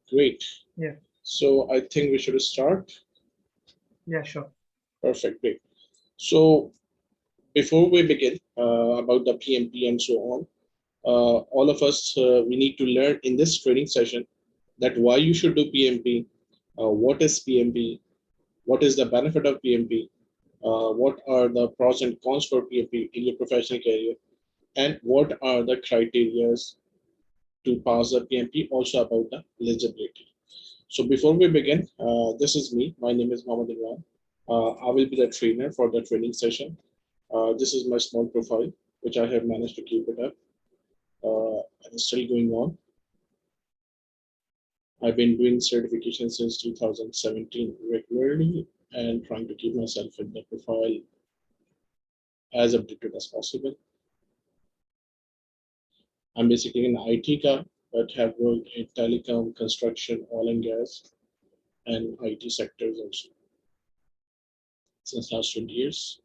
Great. Yeah. So I think we should start. Yeah, sure. Perfect. Great. So before we begin about the PMP and so on, all of us we need to learn in this training session that why you should do PMP, what is PMP, what is the benefit of PMP, what are the pros and cons for PMP in your professional career, and what are the criteria to pass the PMP, also about the eligibility. So before we begin, this is me. My name is Mohammed Imran. I will be the trainer for the training session. This is my small profile, which I have managed to keep it up. And it's still going on. I've been doing certification since 2017 regularly and trying to keep myself in the profile as updated as possible. I'm basically an IT guy, but have worked in telecom, construction, oil and gas, and IT sectors also since last 20 years.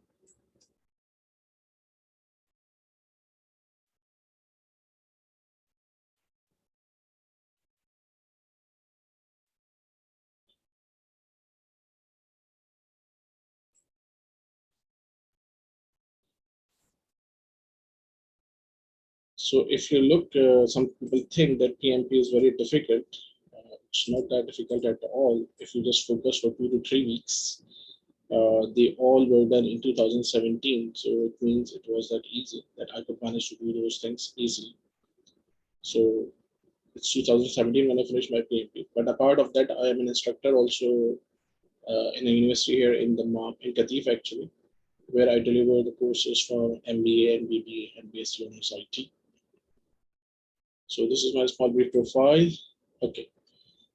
So if you look, some people think that PMP is very difficult. It's not that difficult at all. If you just focus for 2 to 3 weeks, they all were done in 2017. So it means it was that easy that I could manage to do those things easily. So it's 2017 when I finished my PMP. But apart of that, I am an instructor also in a university here in the in Qatif actually, where I deliver the courses for MBA and BBA and BSc Honors IT. So this is my small brief profile. Okay,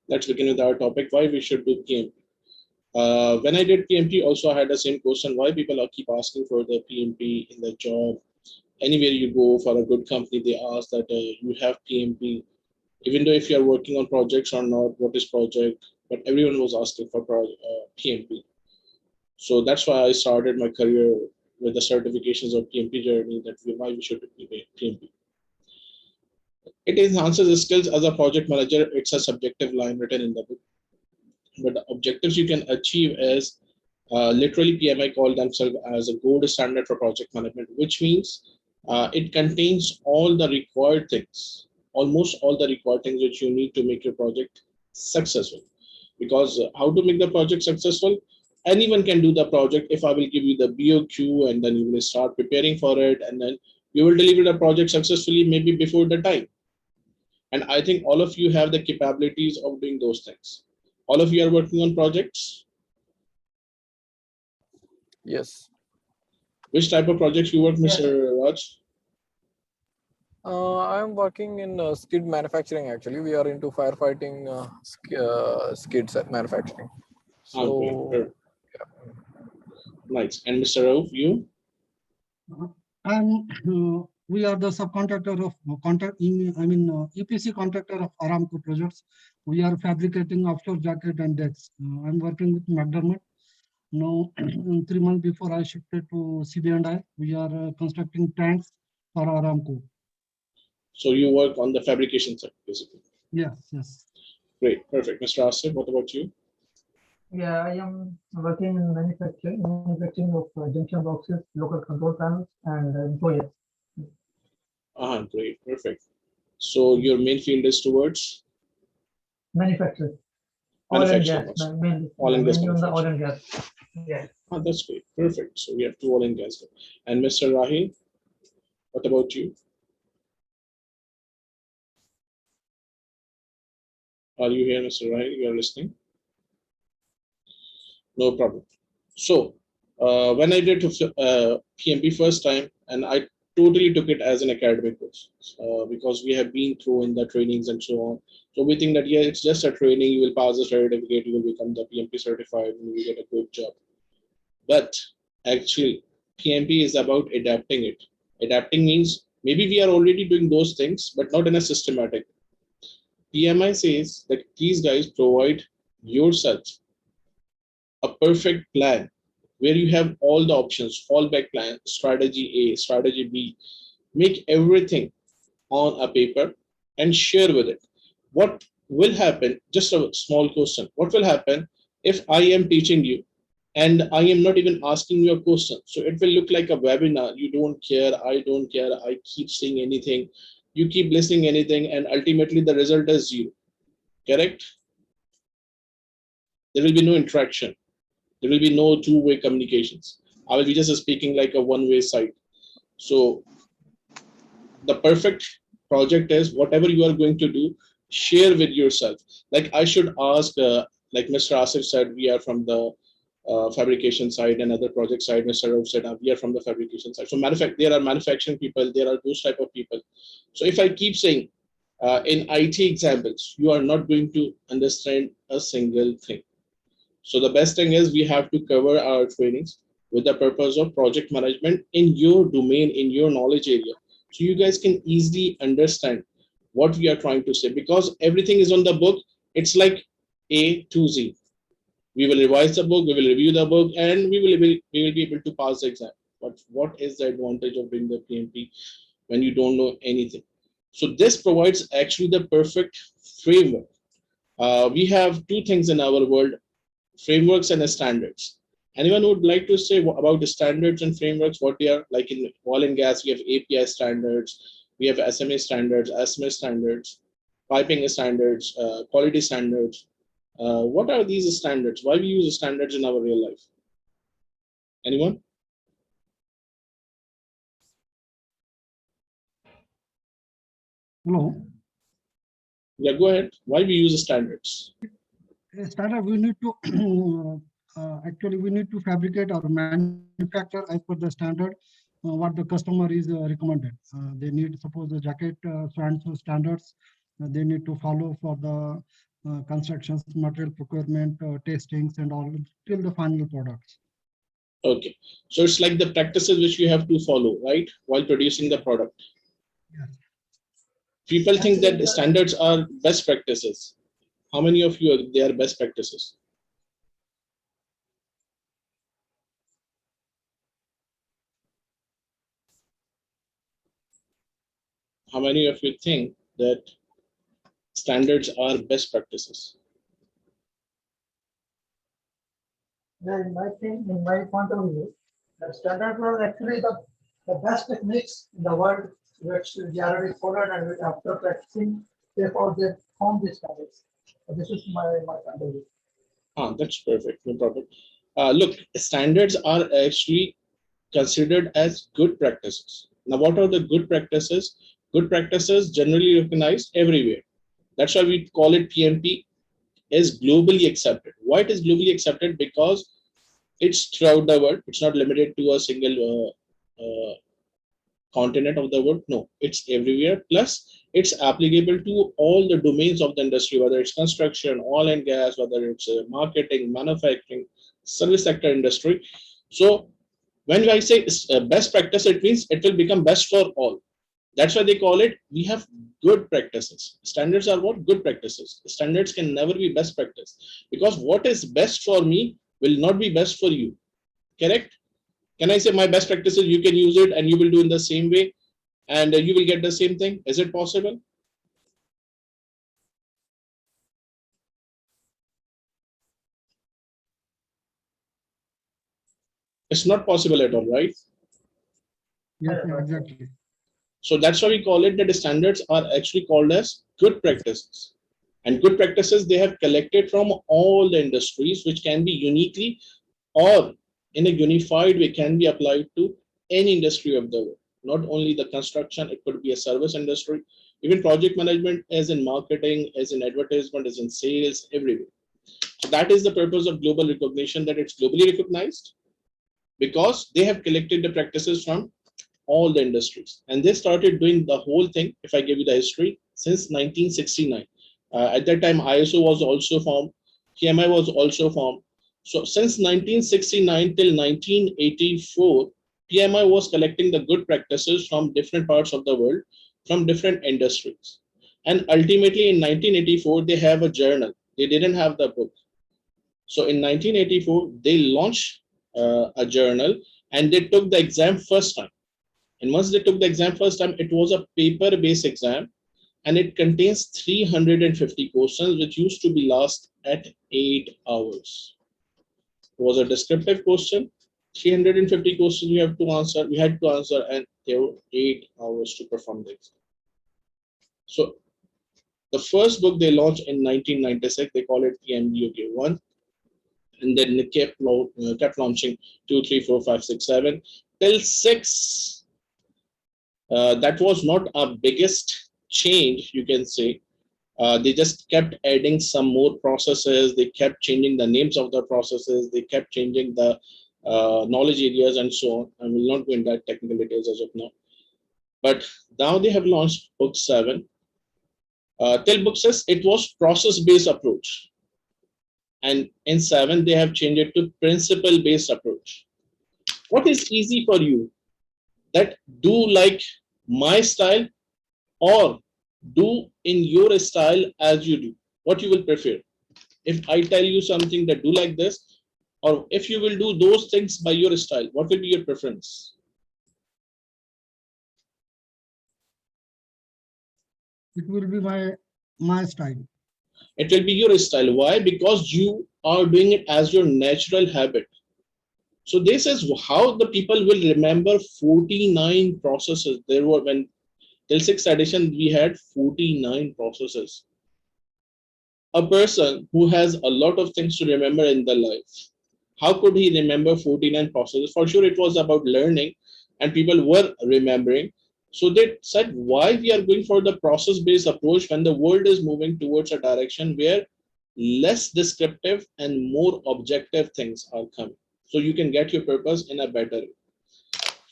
let's begin with our topic, why we should do PMP. When I did PMP, also I had the same question, why people keep asking for the PMP in the job. Anywhere you go for a good company, they ask that you have PMP, even though if you are working on projects or not, what is project, but everyone was asking for PMP. So that's why I started my career with the certifications of PMP journey, that why we should do PMP. It enhances the skills as a project manager. It's a subjective line written in the book. But the objectives you can achieve is literally PMI called themselves as a gold standard for project management, which means it contains all the required things, almost all the required things which you need to make your project successful. Because how to make the project successful? Anyone can do the project if I will give you the BOQ and then you will start preparing for it and then you will deliver the project successfully maybe before the time. And I think all of you have the capabilities of doing those things. All of you are working on projects. Yes. Which type of projects you work, Mr. Raj? I'm working in skid manufacturing. Actually, we are into firefighting skids at manufacturing. So, Yeah. Nice. And Mr. Rauf, you? We are the subcontractor of EPC contractor of Aramco projects. We are fabricating offshore jacket and decks. I'm working with McDermott. Now, 3 months before I shifted to CB&I, we are constructing tanks for Aramco. So you work on the fabrication side, basically. Yes, yes. Great, perfect. Mr. Asif, what about you? Yeah, I am working in manufacturing of junction boxes, local control panels, and employers. Great, perfect. So your main field is towards manufacturing. Oil and gas, mainly. Oil and gas on the oil and gas. Yeah. That's great, perfect. So we have 2 oil and gas. And Mr. Rahil, what about you? Are you here, Mr. Rahil? You are listening? No problem. So when I did PMP first time, and I totally took it as an academic course because we have been through in the trainings and so on. So we think that, yeah, it's just a training, you will pass the certificate, you will become the PMP certified, and you will get a good job. But actually, PMP is about adapting it. Adapting means maybe we are already doing those things, but not in a systematic. PMI says that these guys provide yourself a perfect plan where you have all the options, fallback plan, strategy A, strategy B, make everything on a paper and share with it. What will happen, just a small question, what will happen if I am teaching you and I am not even asking you a question? So it will look like a webinar. You don't care, I don't care, I keep saying anything, you keep listening anything, and ultimately the result is zero. Correct? There will be no interaction. There will be no two-way communications. I will be just speaking like a one-way side. So the perfect project is whatever you are going to do, share with yourself. Like I should ask, like Mr. Asif said, we are from the fabrication side, and other project side, Mr. Rav said, we are from the fabrication side. So there are manufacturing people, there are those type of people. So if I keep saying in IT examples, you are not going to understand a single thing. So the best thing is we have to cover our trainings with the purpose of project management in your domain, in your knowledge area. So you guys can easily understand what we are trying to say, because everything is on the book. It's like A to Z. We will revise the book, we will review the book, and we will be able to pass the exam. But what is the advantage of doing the PMP when you don't know anything? So this provides actually the perfect framework. We have two things in our world: frameworks and standards. Anyone would like to say about the standards and frameworks, what they are? Like in oil and gas, we have API standards, we have SMA standards, SMA standards, piping standards, quality standards. What are these standards? Why we use standards in our real life? Anyone? Hello. Yeah, go ahead. Why we use standards? Standard, we need to actually we need to fabricate or manufacture as per the standard what the customer is recommended. They need, suppose the jacket so and so standards, they need to follow for the constructions, material procurement, testings, and all till the final products. Okay, so it's like the practices which you have to follow, right, while producing the product. Yes. People think that standards are best practices. How many of you are, they are best practices? How many of you think that standards are best practices? Yeah, in my point of view, the standards are actually the best techniques in the world which we already followed, and which after practicing, therefore they form these standards. So this is my point of view. That's perfect, no problem. Look, standards are actually considered as good practices. Now, what are the good practices? Good practices generally recognized everywhere. That's why we call it PMP is globally accepted. Why it is globally accepted? Because it's throughout the world. It's not limited to a single continent of the world. No, it's everywhere. Plus, it's applicable to all the domains of the industry, whether it's construction, oil and gas, whether it's marketing, manufacturing, service sector industry. So when I say best practice, it means it will become best for all. That's why they call it, we have good practices. Standards are what? Good practices. Standards can never be best practice, because what is best for me will not be best for you. Correct? Can I say my best practices, you can use it and you will do in the same way, and you will get the same thing? Is it possible? It's not possible at all, right? Yes, exactly. So that's why we call it that the standards are actually called as good practices. And good practices, they have collected from all the industries, which can be uniquely or in a unified way can be applied to any industry of the world. Not only the construction, it could be a service industry, even project management, as in marketing, as in advertisement, as in sales, everywhere. So that is the purpose of global recognition, that it's globally recognized because they have collected the practices from all the industries. And they started doing the whole thing, if I give you the history, since 1969. At that time, ISO was also formed, PMI was also formed. So since 1969 till 1984, PMI was collecting the good practices from different parts of the world, from different industries. And ultimately in 1984, they have a journal. They didn't have the book. So in 1984, they launched a journal, and they took the exam first time. And once they took the exam first time, it was a paper-based exam. and it contains 350 questions, which used to be last at 8 hours. It was a descriptive question, 350 questions we had to answer, and there were 8 hours to perform the exam. So the first book they launched in 1996, they call it PMBOK 1, and then they kept launching 2, 3, 4, 5, 6, 7 till 6. That was not a biggest change, you can say. They just kept adding some more processes. They kept changing the names of the processes. They kept changing the knowledge areas and so on. I will not go into that technical details as of now. But now they have launched book 7. Till book 6, it was process-based approach. And in 7, they have changed it to principle-based approach. What is easy for you? That do like my style or do in your style as you do. What you will prefer? If I tell you something that do like this, or if you will do those things by your style, what will be your preference? It will be my style. It will be your style. Why? Because you are doing it as your natural habit. So this is how the people will remember 49 processes. There were, when till 6th edition, we had 49 processes. A person who has a lot of things to remember in their life, how could he remember 49 processes? For sure, it was about learning, and people were remembering. So they said, why we are going for the process-based approach when the world is moving towards a direction where less descriptive and more objective things are coming. So you can get your purpose in a better way.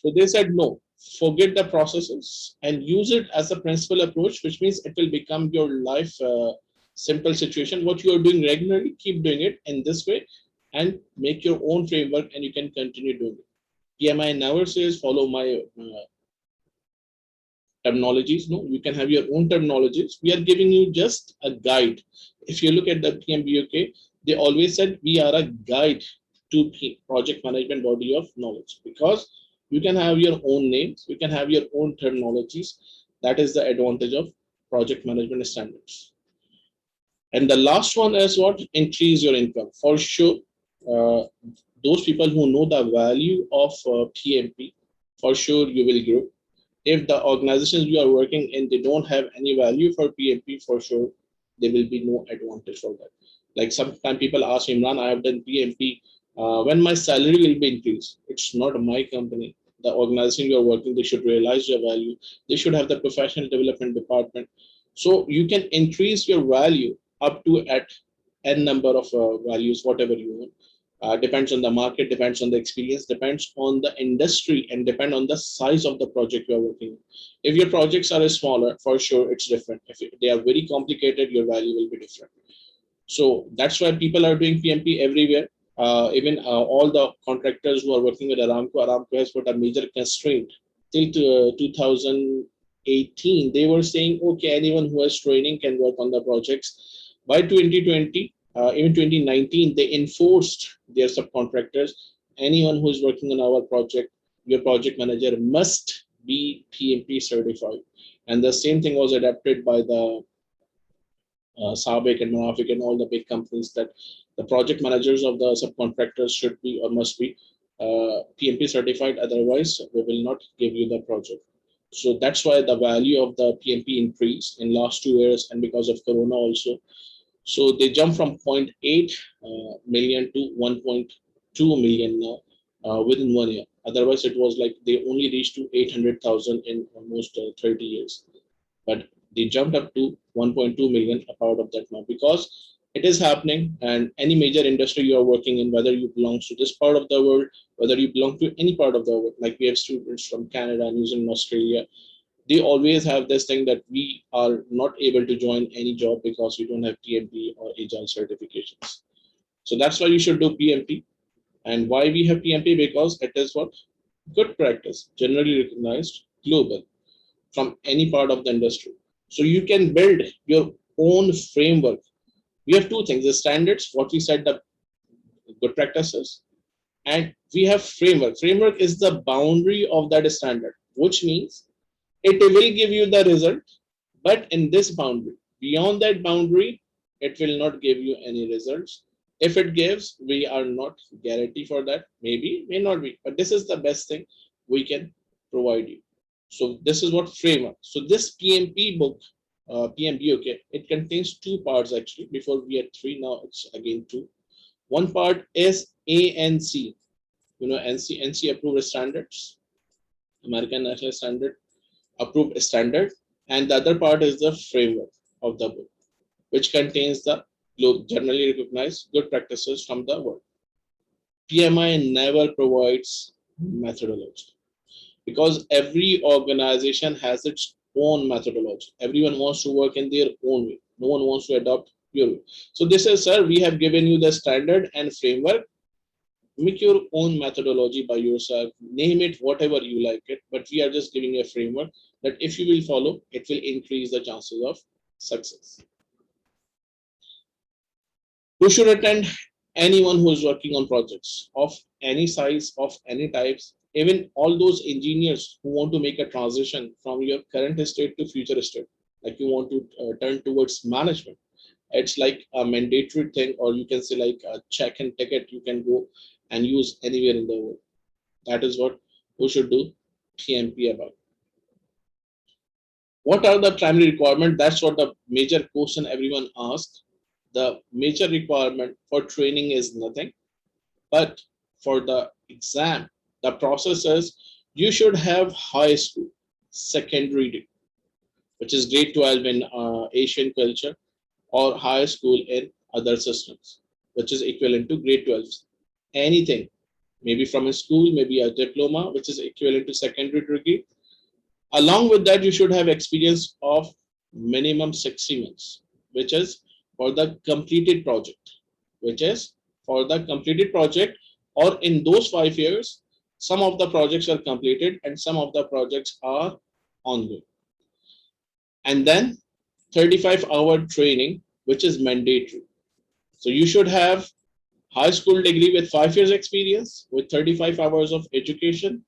So they said, no, forget the processes and use it as a principal approach, which means it will become your life simple situation. What you are doing regularly, keep doing it in this way and make your own framework, and you can continue doing it. PMI never says follow my terminologies. No, you can have your own terminologies. We are giving you just a guide. If you look at the PMBOK, they always said we are a guide to project management body of knowledge, because you can have your own names, you can have your own terminologies. That is the advantage of project management standards. And the last one is what? Increase your income. For sure, those people who know the value of PMP, for sure you will grow. If the organizations you are working in, they don't have any value for PMP, for sure there will be no advantage for that. Like sometimes people ask Imran, I have done PMP, when my salary will be increased? It's not my company. The organization you are working, they should realize your value. They should have the professional development department. So you can increase your value up to at n number of values, whatever you want. Depends on the market, depends on the experience, depends on the industry, and depend on the size of the project you are working on. If your projects are smaller, for sure it's different. If they are very complicated, your value will be different. So that's why people are doing PMP everywhere. Even all the contractors who are working with Aramco has put a major constraint. Till 2018, they were saying, okay, anyone who has training can work on the projects. By 2020, even 2019, they enforced their subcontractors. Anyone who is working on our project, your project manager must be PMP certified. And the same thing was adapted by the Sabek and Murafik and all the big companies, that the project managers of the subcontractors should be or must be PMP certified. Otherwise, we will not give you the project. So that's why the value of the PMP increased in last 2 years, and because of Corona also. So they jumped from 0.8 million to 1.2 million now within 1 year. Otherwise, it was like they only reached to 800,000 in almost 30 years. But they jumped up to 1.2 million, a part of that now, because it is happening. And any major industry you are working in, whether you belong to this part of the world, whether you belong to any part of the world, like we have students from Canada, New Zealand, Australia, they always have this thing that we are not able to join any job because we don't have PMP or Agile certifications. So that's why you should do PMP. And why we have PMP? Because it is what? Good practice, generally recognized, global, from any part of the industry. So you can build your own framework. We have two things: the standards, what we said, the good practices, and we have framework. Framework is the boundary of that standard, which means it will give you the result, but in this boundary. Beyond that boundary, it will not give you any results. If it gives, we are not guaranteed for that. Maybe, may not be, but this is the best thing we can provide you. So this is what framework. So this PMP book, PMP, okay, it contains two parts actually. Before we had three, now it's again two. One part is ANC, NC approved standards, American National Standard approved standard, and the other part is the framework of the book, which contains the generally recognized good practices from the world. PMI never provides methodology because every organization has its own methodology. Everyone wants to work in their own way. No one wants to adopt your way. So this is, sir, we have given you the standard and framework. Make your own methodology by yourself. Name it whatever you like it, but we are just giving you a framework that if you will follow, it will increase the chances of success. Who should attend? Anyone who is working on projects of any size, of any types, even all those engineers who want to make a transition from your current state to future state, like you want to turn towards management. It's like a mandatory thing, or you can say like a check and ticket you can go and use anywhere in the world. That is what we should do PMP about. What are the primary requirements? That's what the major question everyone asks. The major requirement for training is nothing, but for the exam, the process is you should have high school, secondary degree, which is grade 12 in Asian culture, or high school in other systems, which is equivalent to grade 12. Anything, maybe from a school, maybe a diploma, which is equivalent to secondary degree. Along with that, you should have experience of minimum 60 months, which is for the completed project, which is for the completed project, or in those 5 years, some of the projects are completed and some of the projects are ongoing. And then 35-hour training, which is mandatory. So you should have high school degree with 5 years experience with 35 hours of education,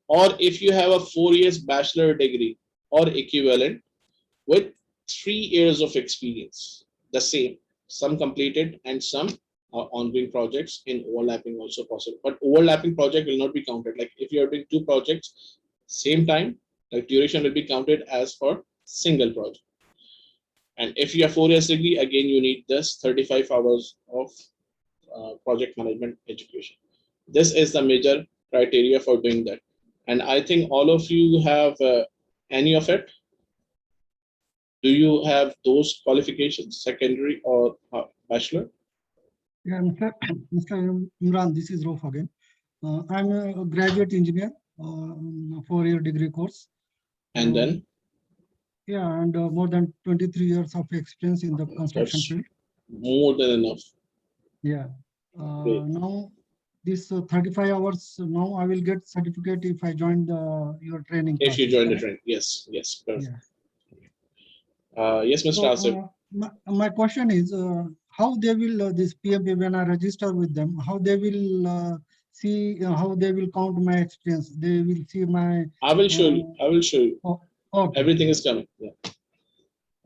or if you have a 4 years bachelor degree or equivalent with 3 years of experience, the same, some completed and some ongoing projects in overlapping also possible. But overlapping project will not be counted. Like if you are doing two projects same time, the duration will be counted as for single project. And if you have 4 years degree, again you need this 35 hours of project management education. This is the major criteria for doing that. And I think all of you have any of it. Do you have those qualifications, secondary or bachelor? Yeah, Mr. Imran, this is Rauf again. I'm a graduate engineer, 4-year degree course. And then? Yeah, and more than 23 years of experience in the construction field. More than enough. Yeah. Now, this 35 hours, now I will get certificate if I join your training. If you join the training, yes, yes, perfect. Yeah. Yes, Mr. So, Asif. my question is, how they will, this PMP, when I register with them, how they will see, how they will count my experience? They will see my... I will show you. I will show you. Oh, okay. Everything is coming. Yeah.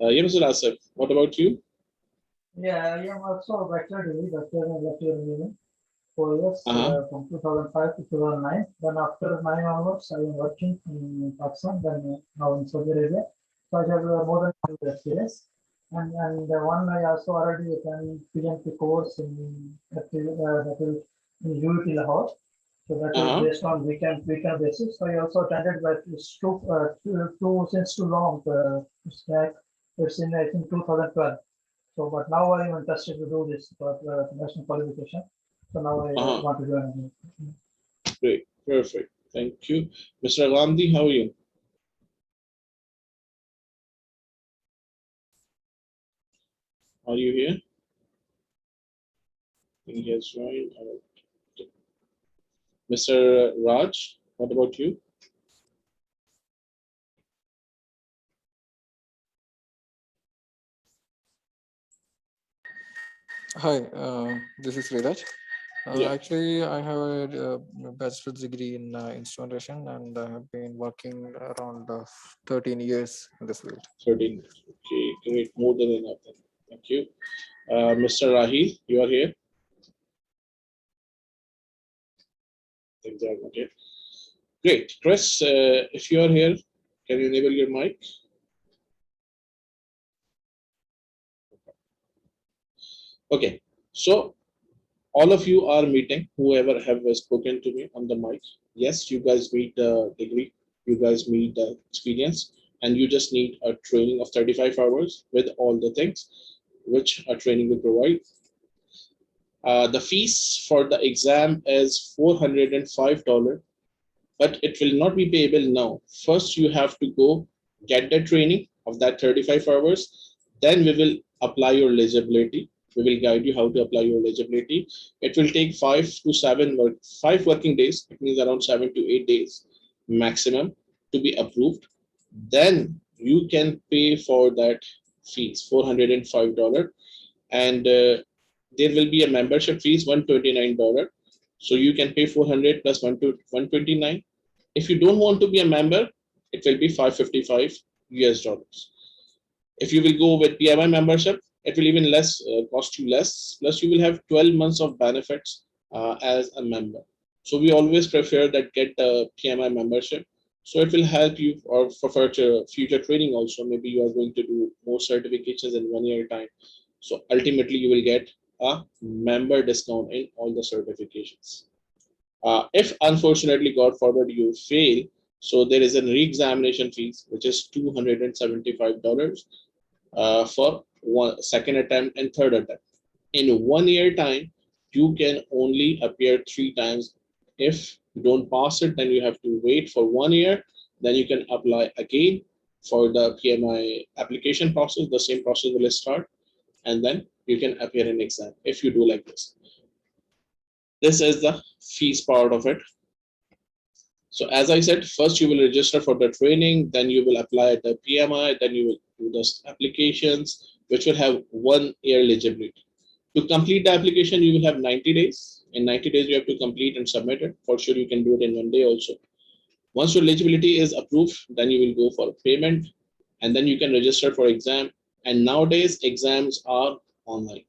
Yeah, Mr. Asif, what about you? Yeah, I am also a bachelor degree, bachelor in electrical engineering, 4 years from 2005 to 2009. Then after 9 onwards, I am working in Pakistan, then now in Saudi Arabia. So I have more than 2 years experience. And one I also already attended PMP course in that is in UT Lahore. So that is based on weekend basis. So I also attended, but it's since too long. It's in I think 2012. So, but now I am interested to do this national qualification. So now I want to join. Great, perfect. Thank you. Mr. Gandhi, how are you? Are you here? I think he has joined. Mr. Raj, what about you? Hi, this is Sriraj. Yeah. Actually, I have a bachelor's degree in instrumentation, and I have been working around 13 years in this field. 13. Okay, great. More than enough then. Thank you. Mr. Rahil, you are here. Things are not here. Great. Chris, if you are here, can you enable your mic? Okay. So all of you are meeting, whoever have spoken to me on the mic. Yes, you guys meet the degree, you guys meet the experience, and you just need a training of 35 hours with all the things which a training will provide. The fees for the exam is $405, but it will not be payable now. First, you have to go get the training of that 35 hours. Then we will apply your eligibility. We will guide you how to apply your eligibility. It will take 5 working days. It means around 7 to 8 days maximum to be approved. Then you can pay for that fees, $405, and there will be a membership fees $129. So you can pay 400 plus 129. If you don't want to be a member, it will be 555 US dollars. If you will go with PMI membership, it will even less cost you less. Plus, you will have 12 months of benefits as a member. So we always prefer that get the PMI membership. So it will help you or for future training also. Maybe you are going to do more certifications in 1 year time. So ultimately, you will get a member discount in all the certifications. If unfortunately, God forbid, you fail, so there is a re-examination fees which is $275 for one second attempt and third attempt. In 1 year time, you can only appear 3 times. If you don't pass it, then you have to wait for 1 year. Then you can apply again for the PMI application process. The same process will start, and then you can appear in exam if you do like this. This is the fees part of it. So as I said, first you will register for the training, then you will apply the PMI, then you will do the applications, which will have 1 year eligibility. To complete the application, you will have 90 days. In 90 days, you have to complete and submit it. For sure, you can do it in 1 day also. Once your eligibility is approved, then you will go for payment, and then you can register for exam. And nowadays, exams are online.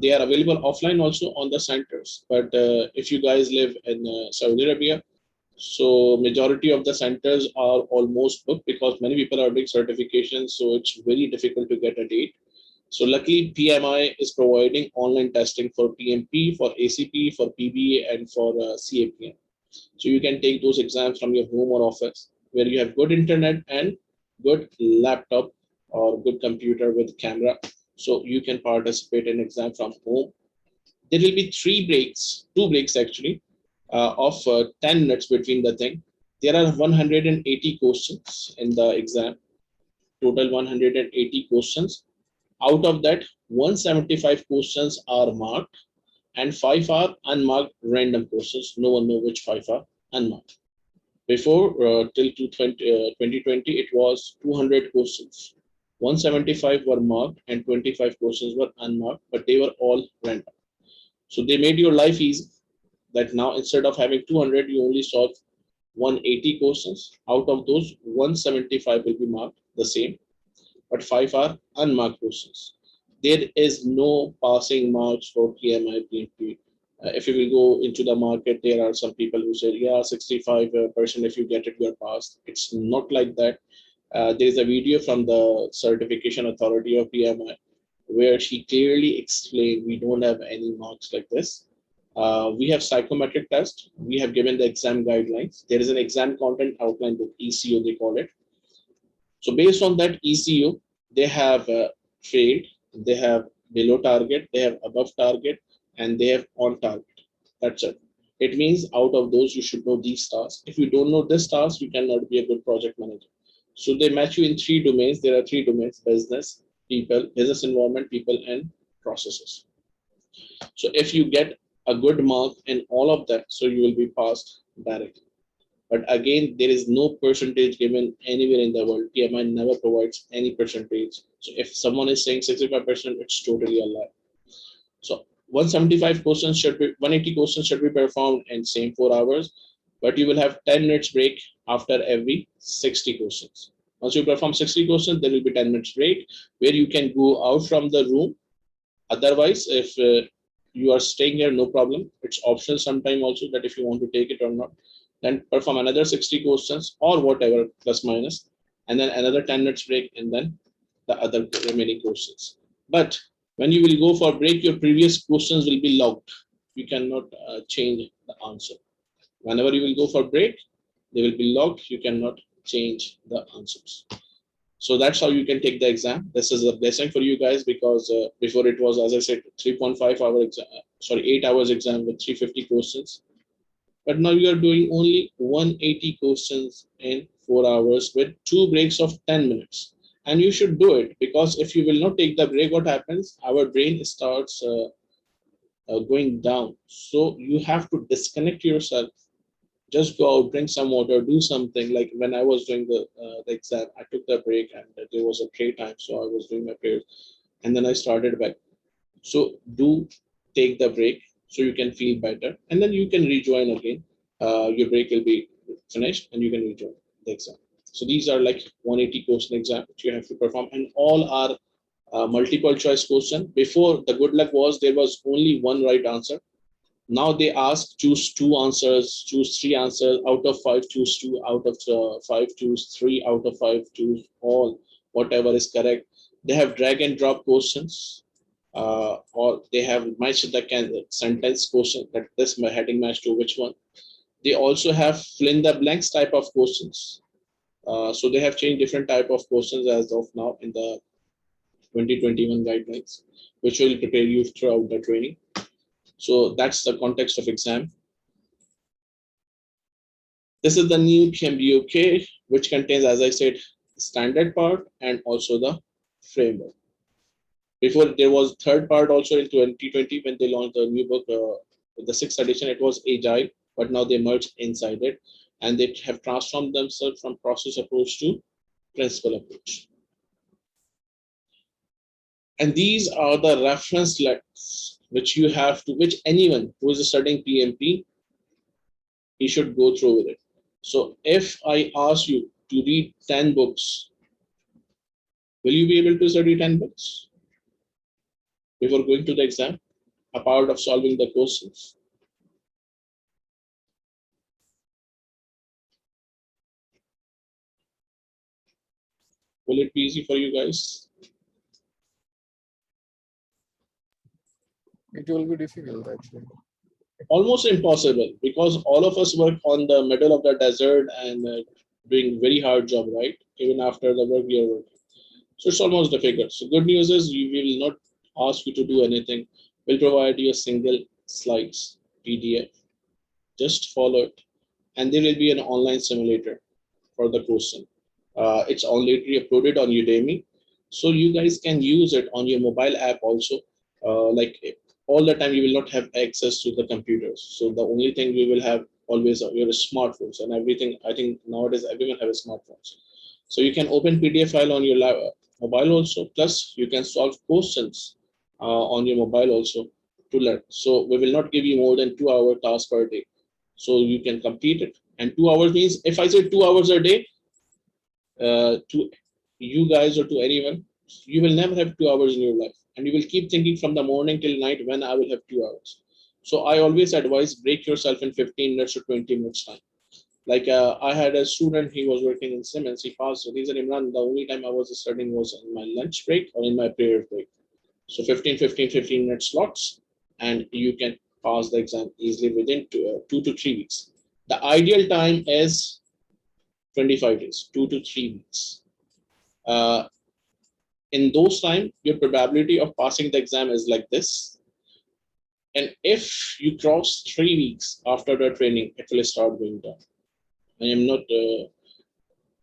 They are available offline also on the centers. But if you guys live in Saudi Arabia, so majority of the centers are almost booked because many people are doing certifications. So it's very difficult to get a date. So luckily, PMI is providing online testing for PMP, for ACP, for PBA, and for CAPM. So you can take those exams from your home or office where you have good internet and good laptop or good computer with camera. So you can participate in exam from home. There will be 3 breaks, 2 breaks actually, of 10 minutes between the thing. There are 180 questions in the exam, total 180 questions. Out of that, 175 questions are marked and 5 are unmarked random questions. No one knows which 5 are unmarked. Before, till 2020, it was 200 questions. 175 were marked and 25 questions were unmarked, but they were all random. So they made your life easy that now instead of having 200, you only solve 180 questions. Out of those, 175 will be marked the same, but 5 are unmarked questions. There is no passing marks for PMI, PMP. If you will go into the market, there are some people who say, yeah, 65% if you get it, you're passed. It's not like that. There is a video from the certification authority of PMI where she clearly explained we don't have any marks like this. We have psychometric test. We have given the exam guidelines. There is an exam content outline book, ECO they call it. So based on that ECO, they have failed, they have below target, they have above target, and they have on target. That's it. It means out of those, you should know these tasks. If you don't know this task, you cannot be a good project manager. So they match you in 3 domains. There are 3 domains: business, people, business environment, people, and processes. So if you get a good mark in all of that, so you will be passed directly. But again, there is no percentage given anywhere in the world. PMI never provides any percentage. So if someone is saying 65%, it's totally a lie. So 175 questions should be 180 questions should be performed in same 4 hours, but you will have 10 minutes break after every 60 questions. Once you perform 60 questions, there will be 10 minutes break where you can go out from the room. Otherwise, if you are staying here, no problem. It's optional sometime also that if you want to take it or not. Then perform another 60 questions or whatever, plus minus, and then another 10 minutes break, and then the other remaining questions. But when you will go for break, your previous questions will be logged. You cannot change the answer. Whenever you will go for break, they will be logged. You cannot change the answers. So that's how you can take the exam. This is a blessing for you guys because before it was, as I said, 3.5 hour exam, sorry, 8 hours exam with 350 questions. But now you are doing only 180 questions in 4 hours with two breaks of 10 minutes. And you should do it because if you will not take the break, what happens? Our brain starts going down. So you have to disconnect yourself. Just go out, drink some water, do something. Like when I was doing the exam, I took the break and there was a prayer time, so I was doing my prayers, and then I started back. So do take the break so you can feel better, and then you can rejoin again. Your break will be finished, and you can rejoin the exam. So these are like 180 question exam which you have to perform, and all are multiple choice question. Before, the good luck was there was only one right answer. Now they ask choose two answers, choose three answers, out of five choose two, out of five choose three, out of five choose all, whatever is correct. They have drag and drop questions, or they have match the sentence question, that this heading match to which one. They also have fill in the blanks type of questions. So they have changed different type of questions as of now in the 2021 guidelines, which will prepare you throughout the training. So that's the context of exam. This is the new PMBOK, which contains, as I said, standard part and also the framework. Before there was third part also in 2020 when they launched the new book, the sixth edition, it was agile, but now they merged inside it and they have transformed themselves from process approach to principle approach. And these are the reference letters which you have to, which anyone who is studying PMP, he should go through with it. So if I ask you to read 10 books, will you be able to study 10 books before going to the exam, apart of solving the questions? Will it be easy for you guys? It will be difficult actually. Almost impossible, because all of us work on the middle of the desert and doing very hard job, right? Even after the work we are working. So it's almost difficult. So good news is we will not ask you to do anything. We'll provide you a single slides PDF. Just follow it. And there will be an online simulator for the question. It's already uploaded on Udemy. So you guys can use it on your mobile app also. Like all the time you will not have access to the computers. So the only thing you will have always are your smartphones and everything. I think nowadays everyone has smartphones. So you can open PDF file on your mobile also. Plus you can solve questions on your mobile also to learn. So we will not give you more than 2 hour task per day. So you can complete it. And 2 hours means if I say 2 hours a day, to you guys or to anyone, you will never have 2 hours in your life. And you will keep thinking from the morning till night when I will have 2 hours. So I always advise break yourself in 15 minutes to 20 minutes time. Like I had a student, he was working in Siemens, he passed. So he said, Imran, the only time I was studying was in my lunch break or in my prayer break. So 15 minute slots, and you can pass the exam easily within 2 to 3 weeks. The ideal time is 25 days, 2 to 3 weeks. Uh, in those time, your probability of passing the exam is like this. And if you cross 3 weeks after the training, it will start going down. I am not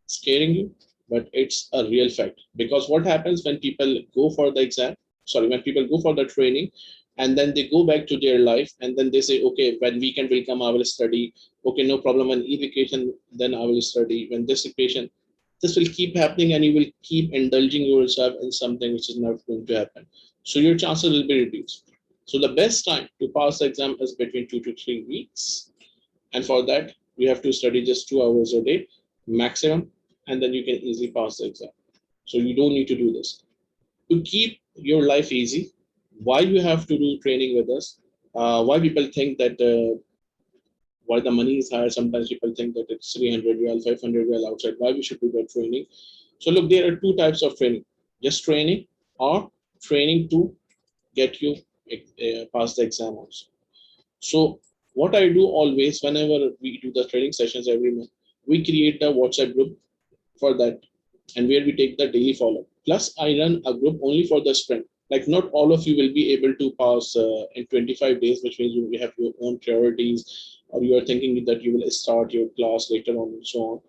scaring you, but it's a real fact. Because what happens when people go for the exam, sorry, when people go for the training, and then they go back to their life, and then they say, okay, when weekend will come, I will study. Okay, no problem. When e-vacation, then I will study. When this vacation, this will keep happening, and you will keep indulging yourself in something which is not going to happen. So your chances will be reduced. So the best time to pass the exam is between 2 to 3 weeks. And for that, you have to study just 2 hours a day maximum, and then you can easily pass the exam. So you don't need to do this. To keep your life easy, why you have to do training with us? Why people think that why the money is higher? Sometimes people think that it's 300 real, 500 real outside. Why we should do that training? So look, there are two types of training: just training or training to get you pass the exam also. So what I do always, whenever we do the training sessions every month, we create a WhatsApp group for that, and where we take the daily follow. Plus, I run a group only for the sprint. Like not all of you will be able to pass in 25 days, which means you have your own priorities, or you are thinking that you will start your class later on and so on.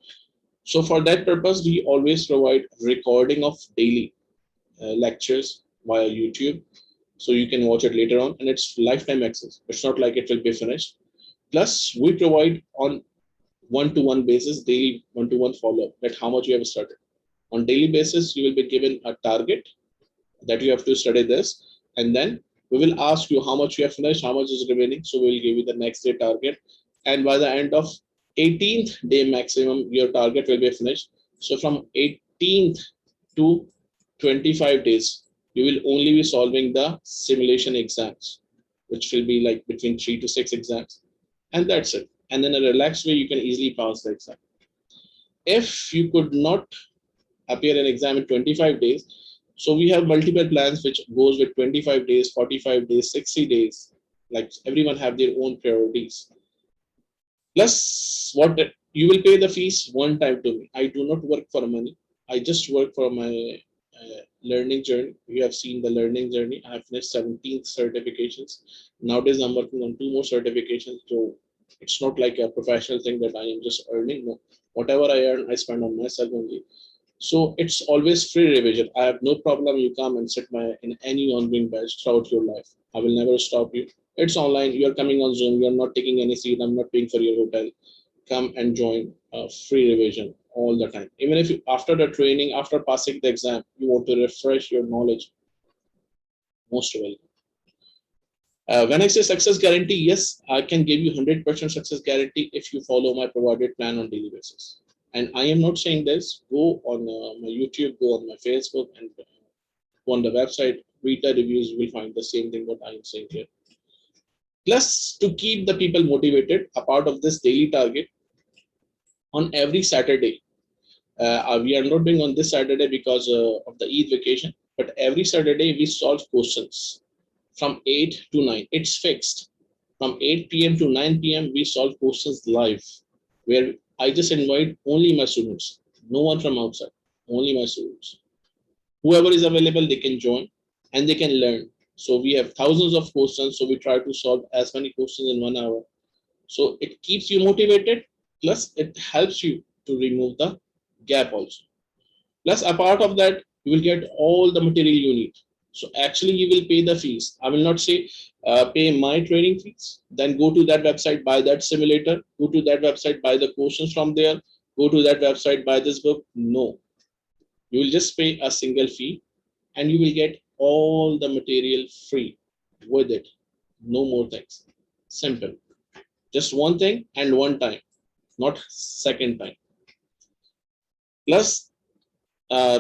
So for that purpose, we always provide recording of daily lectures via YouTube, so you can watch it later on, and it's lifetime access. It's not like it will be finished. Plus, we provide on one-to-one basis, daily one-to-one follow-up, that how much you have started. On daily basis, you will be given a target that you have to study this, and then we will ask you how much you have finished, how much is remaining. So we will give you the next day target, and by the end of 18th day maximum, your target will be finished. So from 18th to 25 days, you will only be solving the simulation exams, which will be like between 3 to 6 exams, and that's it. And in a relaxed way, you can easily pass the exam. If you could not appear in exam in 25 days, so we have multiple plans which goes with 25 days, 45 days, 60 days. Like everyone have their own priorities. Plus, what you will pay the fees one time to me. I do not work for money. I just work for my learning journey. You have seen the learning journey. I have finished 17 certifications. Nowadays, I'm working on 2 more certifications. So it's not like a professional thing that I am just earning. No, whatever I earn, I spend on myself only. So it's always free revision. I have no problem. You come and sit my in any ongoing batch throughout your life. I will never stop you. It's online. You are coming on Zoom. You are not taking any seat. I'm not paying for your hotel. Come and join free revision all the time. Even if you, after the training, after passing the exam, you want to refresh your knowledge, most welcome. When I say success guarantee, yes, I can give you 100% success guarantee if you follow my provided plan on daily basis. And I am not saying this. Go on my YouTube, go on my Facebook, and go on the website, read the reviews. You will find the same thing what I am saying here. Plus, to keep the people motivated, a part of this daily target, on every Saturday, we are not doing on this Saturday because of the Eid vacation, but every Saturday we solve questions from 8 to 9. It's fixed. From 8 p.m. to 9 p.m. we solve questions live, where I just invite only my students, no one from outside, only my students. Whoever is available, they can join and they can learn. So we have thousands of questions, so we try to solve as many questions in 1 hour. So it keeps you motivated, plus it helps you to remove the gap also. Plus, apart of that, you will get all the material you need. So actually, you will pay the fees. I will not say pay my training fees. Then go to that website, buy that simulator. Go to that website, buy the questions from there. Go to that website, buy this book. No, you will just pay a single fee, and you will get all the material free with it. No more things. Simple. Just one thing and one time, not second time. Plus,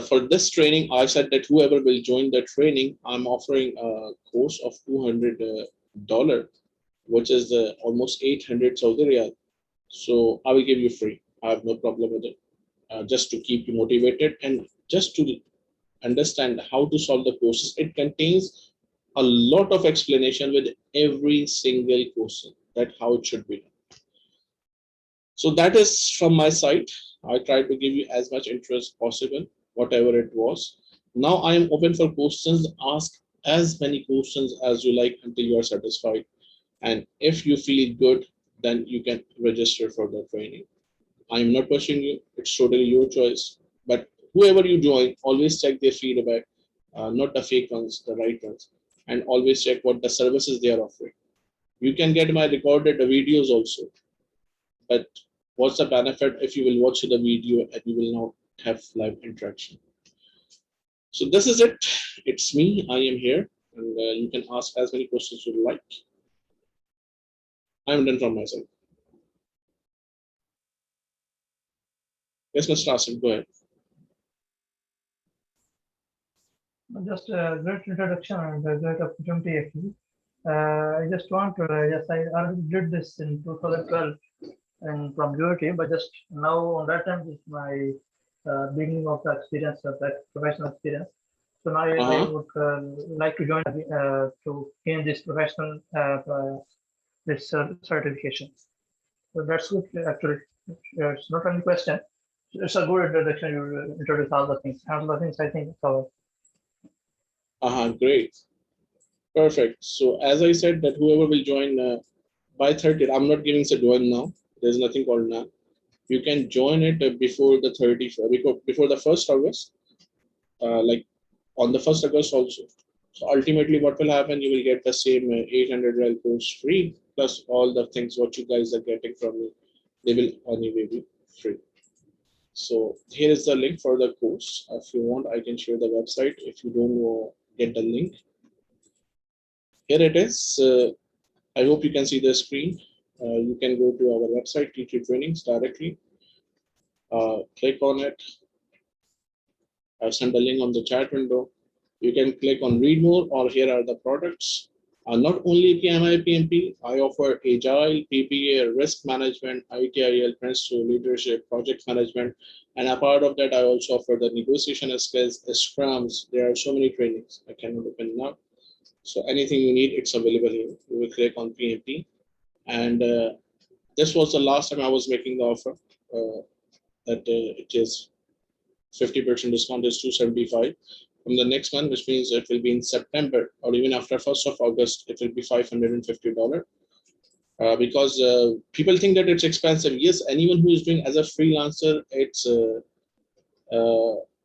for this training, I said that whoever will join the training, I'm offering a course of $200, which is almost 800 Saudi Riyal. So I will give you free. I have no problem with it. Just to keep you motivated and just to understand how to solve the courses. It contains a lot of explanation with every single question, that how it should be done. So that is from my side. I try to give you as much interest possible, whatever it was. Now I am open for questions. Ask as many questions as you like until you are satisfied. And if you feel good, then you can register for the training. I am not pushing you. It's totally your choice. But whoever you join, always check their feedback, not the fake ones, the right ones, and always check what the services they are offering. You can get my recorded videos also, but what's the benefit if you will watch the video and you will not have live interaction? So this is it. It's me. I am here. and you can ask as many questions you like. I'm done from my side. Yes, Mr. Asif, go ahead. Just a great introduction and a great opportunity actually. I just want to, yes, I already did this in 2012 and from UAT, but just now on that time is my beginning of the experience, of that professional experience. So now I would like to join to gain this professional this certification. So that's good actually. It's not only question. It's a good introduction. You introduce all the things. All the things I think covered. Great. Perfect. So as I said, that whoever will join by 30th, I'm not giving a join now. There's nothing called now. You can join it before the 30th, before the 1st August, like on the 1st August also. So ultimately what will happen, you will get the same 800 Real course free, plus all the things what you guys are getting from me, they will anyway be free. So here is the link for the course. If you want, I can share the website. If you don't get the link, here it is. I hope you can see the screen. You can go to our website, Teacher Trainings, directly. Click on it. I send a link on the chat window. You can click on read more, or here are the products. Not only PMI, PMP, I offer Agile, PPA, risk management, ITIL, Prince 2, leadership, project management. And a part of that, I also offer the negotiation skills, scrums. There are so many trainings. I cannot open now. So anything you need, it's available here. You will click on PMP. And this was the last time I was making the offer that it is 50% discount is 275. From the next month, which means it will be in September or even after 1st of August, it will be $550. Because people think that it's expensive. Yes, anyone who is doing as a freelancer, it's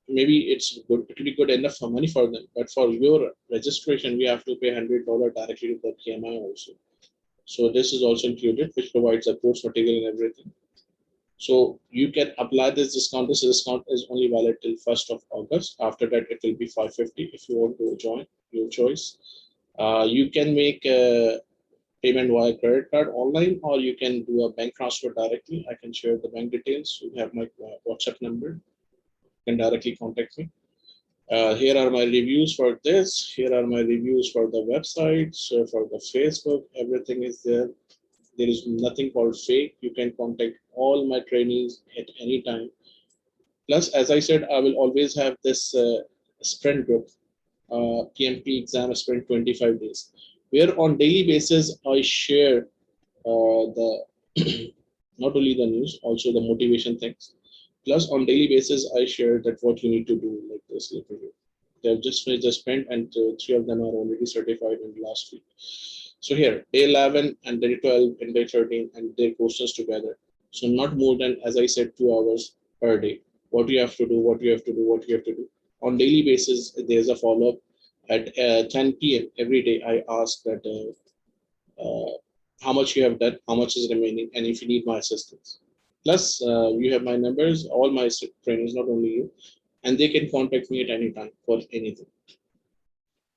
maybe it's good, it will be good enough for money for them. But for your registration, we have to pay $100 directly to the PMI also. So this is also included, which provides the course material and everything. So you can apply this discount. This discount is only valid till 1st of August. After that, it will be $550 if you want to join, your choice. You can make a payment via credit card online, or you can do a bank transfer directly. I can share the bank details. You have my WhatsApp number. You can directly contact me. Here are my reviews for this. Here are my reviews for the website. So for the Facebook, everything is there. There is nothing called fake. You can contact all my trainees at any time. Plus, as I said, I will always have this sprint group, PMP exam sprint 25 days, where on daily basis I share the not only the news, also the motivation things. Plus, on daily basis, I share that what you need to do, like this. They have just finished the sprint, and 3 of them are already certified in the last week. So here, day 11 and day 12 and day 13 and their questions together. So not more than, as I said, 2 hours per day. What you have to do, what you have to do, what you have to do. On daily basis, there's a follow-up at 10 p.m. every day. I ask that how much you have done, how much is remaining, and if you need my assistance. Plus, you have my numbers, all my trainers, not only you, and they can contact me at any time for anything.